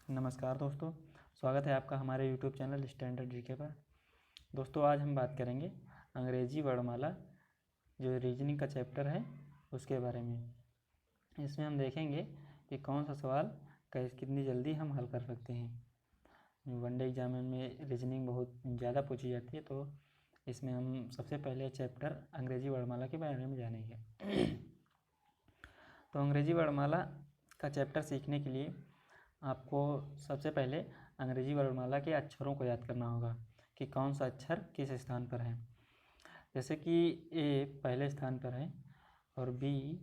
नमस्कार दोस्तों, स्वागत है आपका हमारे YouTube चैनल स्टैंडर्ड जीके पर। दोस्तों, आज हम बात करेंगे अंग्रेजी वर्णमाला जो रीजनिंग का चैप्टर है उसके बारे में। इसमें हम देखेंगे कि कौन सा सवाल कितनी जल्दी हम हल कर सकते हैं। वनडे एग्जाम में रीजनिंग बहुत ज़्यादा पूछी जाती है, तो इसमें हम सबसे पहले चैप्टर अंग्रेजी वर्णमाला के बारे में जानेंगे। तो अंग्रेजी वर्णमाला का चैप्टर सीखने के लिए आपको सबसे पहले अंग्रेजी वर्णमाला के अक्षरों को याद करना होगा कि कौन सा अक्षर किस स्थान पर है। जैसे कि ए पहले स्थान पर है और बी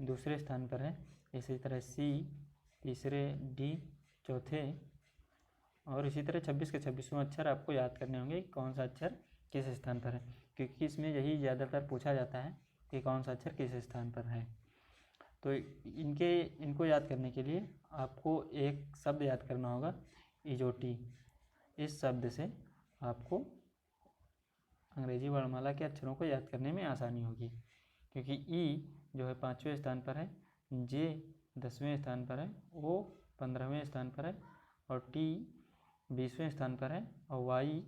दूसरे स्थान पर है, इसी तरह सी तीसरे, डी चौथे, और इसी तरह 26 के 26वां अक्षर आपको याद करने होंगे कि कौन सा अक्षर किस स्थान पर है, क्योंकि इसमें यही ज़्यादातर पूछा जाता है कि कौन सा अक्षर किस स्थान पर है। तो इनको याद करने के लिए आपको एक शब्द याद करना होगा, इजोटी। इस शब्द से आपको अंग्रेजी वर्णमाला के अक्षरों को याद करने में आसानी होगी, क्योंकि ई जो है 5वें स्थान पर है, जे 10वें स्थान पर है, ओ 15वें स्थान पर है, और टी 20वें स्थान पर है, और वाई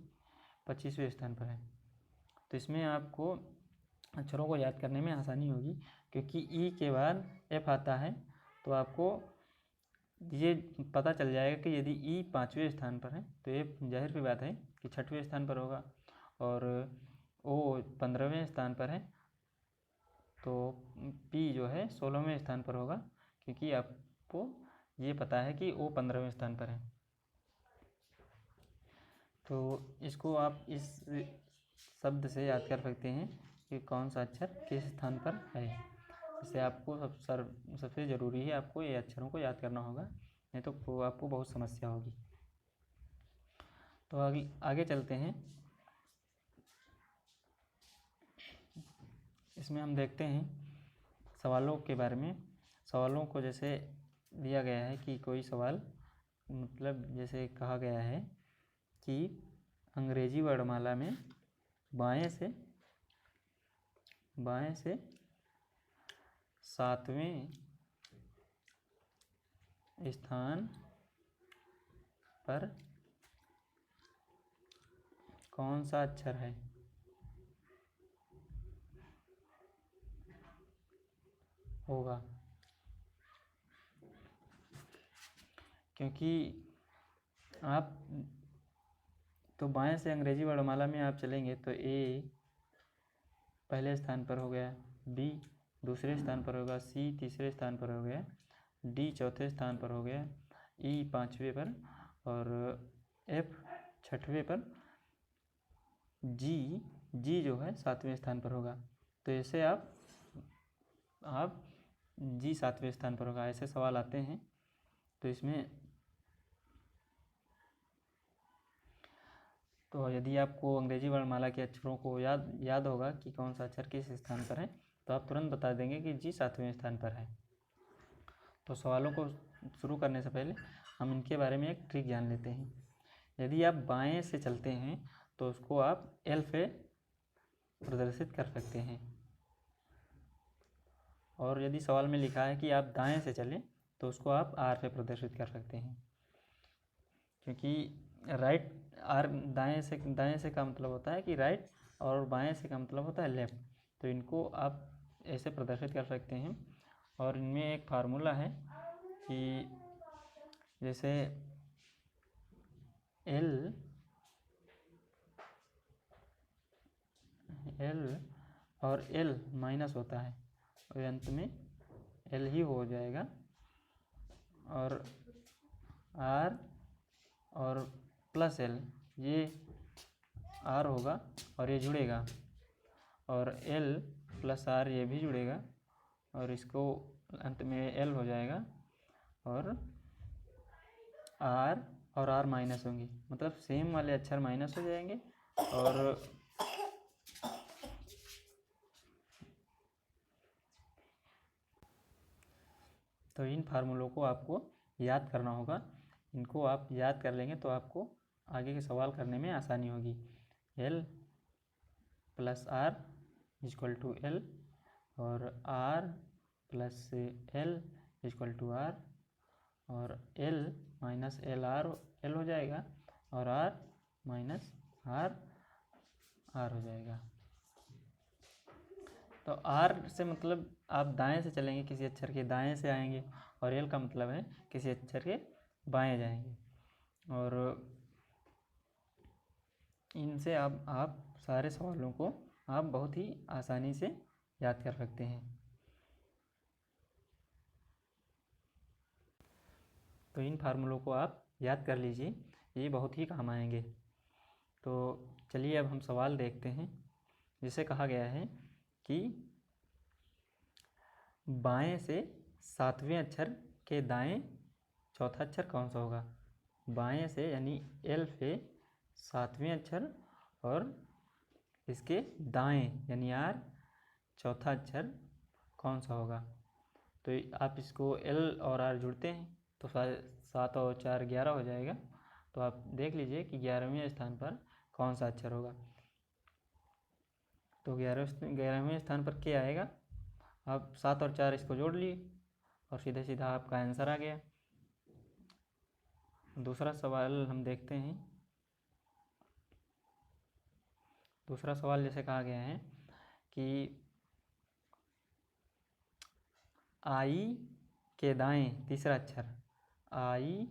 25वें स्थान पर है। तो इसमें आपको अक्षरों को याद करने में आसानी होगी, क्योंकि ई के बाद एफ आता है, तो आपको ये पता चल जाएगा कि यदि ई 5वें स्थान पर है तो एफ जाहिर सी बात है कि 6वें स्थान पर होगा, और ओ 15वें स्थान पर है तो पी जो है 16वें स्थान पर होगा, क्योंकि आपको ये पता है कि ओ 15वें स्थान पर है। तो इसको आप इस शब्द से याद कर सकते हैं कि कौन सा अक्षर किस स्थान पर है। इससे आपको सबसे ज़रूरी है आपको ये अक्षरों को याद करना होगा, नहीं तो आपको बहुत समस्या होगी। तो आगे चलते हैं। इसमें हम देखते हैं सवालों के बारे में। सवालों को जैसे दिया गया है कि कोई सवाल, मतलब जैसे कहा गया है कि अंग्रेजी वर्णमाला में बाएं से 7वें स्थान पर कौन सा अक्षर है। होगा, क्योंकि आप तो बाएं से अंग्रेजी वर्णमाला में आप चलेंगे तो ए पहले स्थान पर हो गया, बी दूसरे स्थान पर होगा, सी तीसरे स्थान पर हो गया, डी चौथे स्थान पर हो गया, ई 5वें पर, और एफ 6वें पर, जी जो है 7वें स्थान पर होगा। तो ऐसे आप जी 7वें स्थान पर होगा, ऐसे सवाल आते हैं। तो इसमें तो यदि आपको अंग्रेजी वर्णमाला के अक्षरों को याद होगा कि कौन सा अक्षर किस स्थान पर है, तो आप तुरंत बता देंगे कि जी 7वें स्थान पर है। तो सवालों को शुरू करने से पहले हम इनके बारे में एक ट्रिक जान लेते हैं। यदि आप बाएं से चलते हैं तो उसको आप एल पे प्रदर्शित कर सकते हैं, और यदि सवाल में लिखा है कि आप दाएं से चलें तो उसको आप आर पे प्रदर्शित कर सकते हैं, क्योंकि राइट आर दाएं से का मतलब होता है कि राइट, और बाएं से का मतलब होता है लेफ़्ट। तो इनको आप ऐसे प्रदर्शित कर सकते हैं। और इनमें एक फार्मूला है कि जैसे एल और एल माइनस होता है, और अंत में एल ही हो जाएगा, और आर और प्लस एल, ये आर होगा और ये जुड़ेगा, और एल प्लस आर ये भी जुड़ेगा, और इसको अंत में एल हो जाएगा, और आर माइनस होंगे, मतलब सेम वाले अक्षर माइनस हो जाएंगे। और तो इन फार्मूलों को आपको याद करना होगा। इनको आप याद कर लेंगे तो आपको आगे के सवाल करने में आसानी होगी। L plus R equal to L, और R plus L equal to R, और L minus L R L हो जाएगा और आर माइनस आर आर हो जाएगा। तो आर से मतलब आप दाएं से चलेंगे, किसी अक्षर के दाएं से आएंगे, और एल का मतलब है किसी अक्षर के बाएं जाएंगे। और इनसे आप सारे सवालों को आप बहुत ही आसानी से याद कर सकते हैं। तो इन फार्मूलों को आप याद कर लीजिए, ये बहुत ही काम आएंगे। तो चलिए अब हम सवाल देखते हैं, जिसे कहा गया है कि बाएं से 7वें अक्षर के दाएं चौथा अक्षर कौन सा होगा। बाएं से यानी एल पे 7वें अक्षर और इसके दाएं यानी आर चौथा अक्षर कौन सा होगा। तो आप इसको एल और आर जुड़ते हैं तो 7 और 4 11 हो जाएगा। तो आप देख लीजिए कि 11वें स्थान पर कौन सा अक्षर होगा। तो 11वें स्थान पर क्या आएगा। अब 7 और 4 इसको जोड़ लिए और सीधे सीधा आपका आंसर आ गया। दूसरा सवाल हम देखते हैं। दूसरा सवाल जैसे कहा गया है कि आई के दाएं तीसरा अक्षर, आई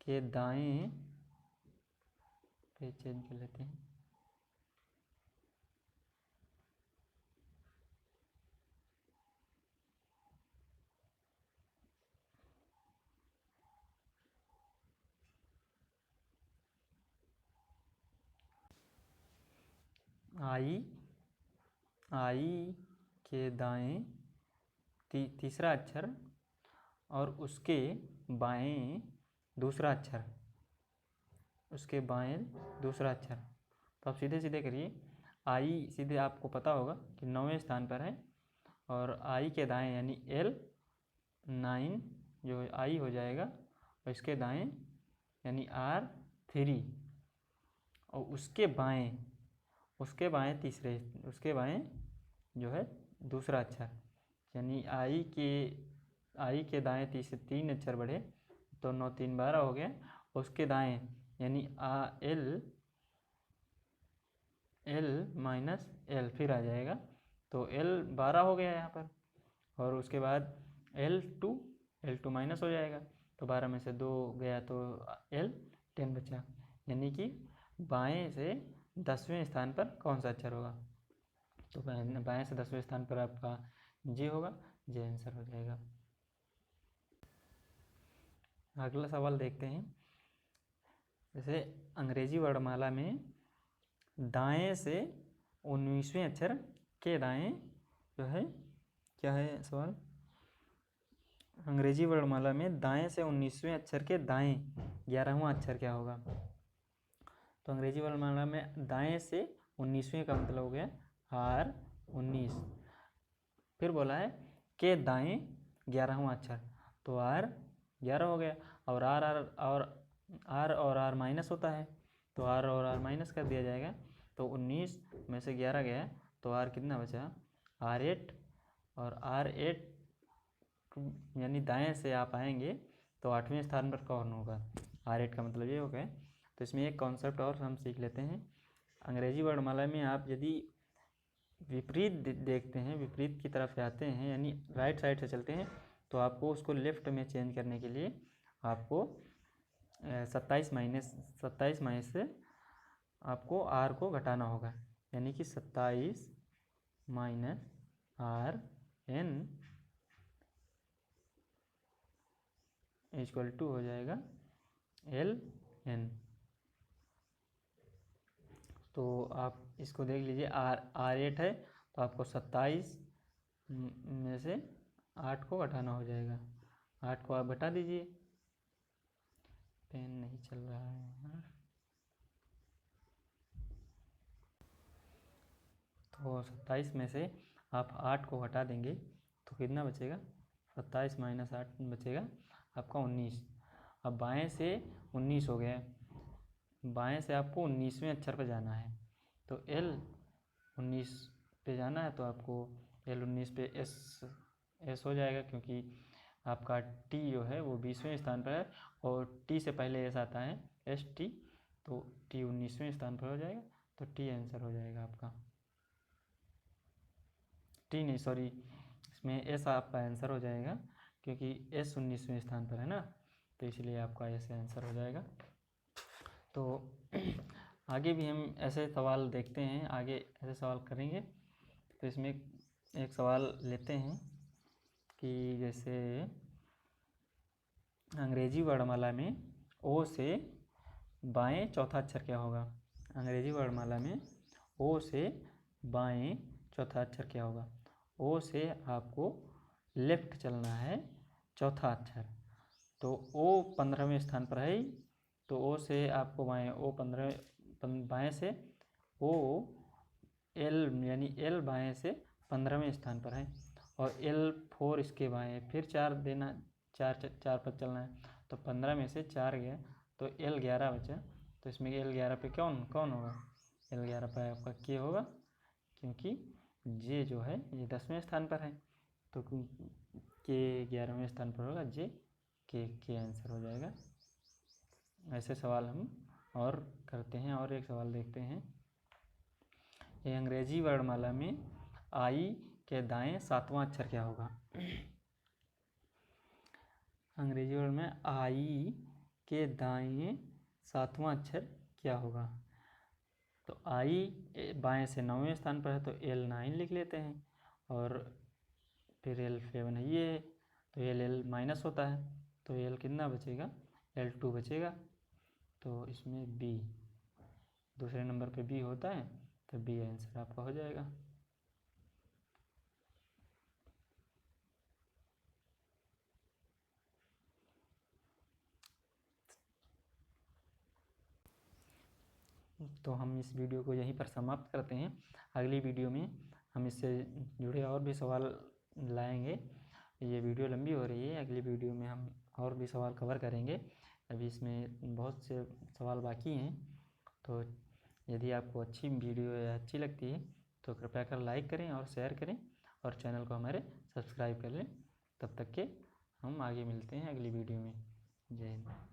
के दाएं पे चेंज कर लेते हैं। आई के दाएं तीसरा अक्षर और उसके बाएं दूसरा अक्षर, उसके बाएं दूसरा अक्षर। तो आप सीधे सीधे करिए। आई सीधे आपको पता होगा कि 9वें स्थान पर है, और आई के दाएं यानी एल 9 जो आई हो जाएगा, और इसके दाएं यानी आर 3, और उसके बाएं तीसरे, उसके बाएं जो है दूसरा अक्षर, यानी आई के दाएं 3 अक्षर बढ़े तो 9 3 12 हो गया। उसके दाएं यानी एल माइनस एल फिर आ जाएगा, तो एल 12 हो गया यहाँ पर। और उसके बाद L2 माइनस हो जाएगा, तो 12 में से 2 गया तो L 10 बचा। यानी कि बाएं से 10वें स्थान पर कौन सा अक्षर होगा। तो बाएं से 10वें स्थान पर आपका जे होगा, जे आंसर हो जाएगा। अगला सवाल देखते हैं। जैसे अंग्रेजी वर्णमाला में दाएं से 19वें अक्षर के दाएं जो है, क्या है सवाल। अंग्रेजी वर्णमाला में दाएं से 19वें अक्षर के दाएं 11वां अक्षर क्या होगा। तो अंग्रेजी वर्णमाला में दाएं से 19वें का मतलब हो गया आर 19, फिर बोला है के दाएं 11वां अक्षर, तो आर 11 हो गया। और आर और आर माइनस होता है, तो आर और आर माइनस कर दिया जाएगा। तो 19 में से 11 गया तो आर कितना बचा, R8। और R8 यानी दाएं से आप आएंगे तो 8वें स्थान पर कौन होगा, R8 का मतलब ये हो गया। तो इसमें एक कॉन्सेप्ट और हम सीख लेते हैं। अंग्रेजी वर्णमाला में आप यदि विपरीत देखते हैं, विपरीत की तरफ जाते हैं यानी राइट साइड से चलते हैं, तो आपको उसको लेफ्ट में चेंज करने के लिए आपको 27 माइनस से आपको आर को घटाना होगा। यानी कि 27 minus R N equal to हो जाएगा एल एन। तो आप इसको देख लीजिए, R8 है तो आपको 27 में से 8 को घटाना हो जाएगा। 8 को आप घटा दीजिए, पेन नहीं चल रहा है। तो 27 में से आप 8 को घटा देंगे तो कितना बचेगा, 27 माइनस 8 बचेगा आपका 19। अब बाएं से 19 हो गया, बाएं से आपको 19वें अक्षर पर जाना है, तो L19 पे जाना है, तो आपको L19 पे एस हो जाएगा, क्योंकि आपका टी जो है वो 20वें स्थान पर है और टी से पहले एस आता है एस टी, तो टी 19वें स्थान पर हो जाएगा। तो टी आंसर हो जाएगा आपका। टी नहीं, सॉरी, इसमें एस आपका आंसर हो जाएगा क्योंकि एस 19वें स्थान पर है ना, तो इसलिए आपका एस आंसर हो जाएगा। तो आगे भी हम ऐसे सवाल देखते हैं, आगे ऐसे सवाल करेंगे। तो इसमें एक सवाल लेते हैं कि जैसे अंग्रेजी वर्णमाला में ओ से बाएं चौथा अक्षर क्या होगा। अंग्रेजी वर्णमाला में ओ से बाएं चौथा अक्षर क्या होगा। ओ से आपको लेफ्ट चलना है, चौथा अक्षर, तो ओ 15वें स्थान पर है। तो ओ से आपको बाएं, ओ 15 बाएं से ओ एल यानी एल बाएं से 15वें स्थान पर है और एल 4 इसके बाएं, फिर 4 देना, 4 पर चलना है। तो 15 में से 4 गया तो एल 11 बचा। तो इसमें एल 11 पे कौन कौन होगा। एल 11 पे आपका के होगा क्योंकि जे जो है ये 10वें स्थान पर है, तो के 11वें स्थान पर होगा, जे के आंसर हो जाएगा। ऐसे सवाल हम और करते हैं। और एक सवाल देखते हैं, ये अंग्रेजी वर्णमाला में आई के दाएं 7वां अक्षर क्या होगा। अंग्रेजी वर्ड में आई के दाएं 7वां अक्षर क्या होगा। तो आई बाएं से 9वें स्थान पर है तो एल 9 लिख लेते हैं और फिर एल 7 है ये, तो एल माइनस होता है, तो एल कितना बचेगा, एल 2 बचेगा। तो इसमें बी, दूसरे नंबर पे बी होता है, तो बी आंसर आपका हो जाएगा। तो हम इस वीडियो को यहीं पर समाप्त करते हैं। अगली वीडियो में हम इससे जुड़े और भी सवाल लाएंगे। ये वीडियो लंबी हो रही है, अगली वीडियो में हम और भी सवाल कवर करेंगे। अभी इसमें बहुत से सवाल बाकी हैं। तो यदि आपको अच्छी वीडियो या अच्छी लगती है तो कृपया कर लाइक करें और शेयर करें और चैनल को हमारे सब्सक्राइब कर लें। तब तक के हम आगे मिलते हैं अगली वीडियो में। जय हिंद।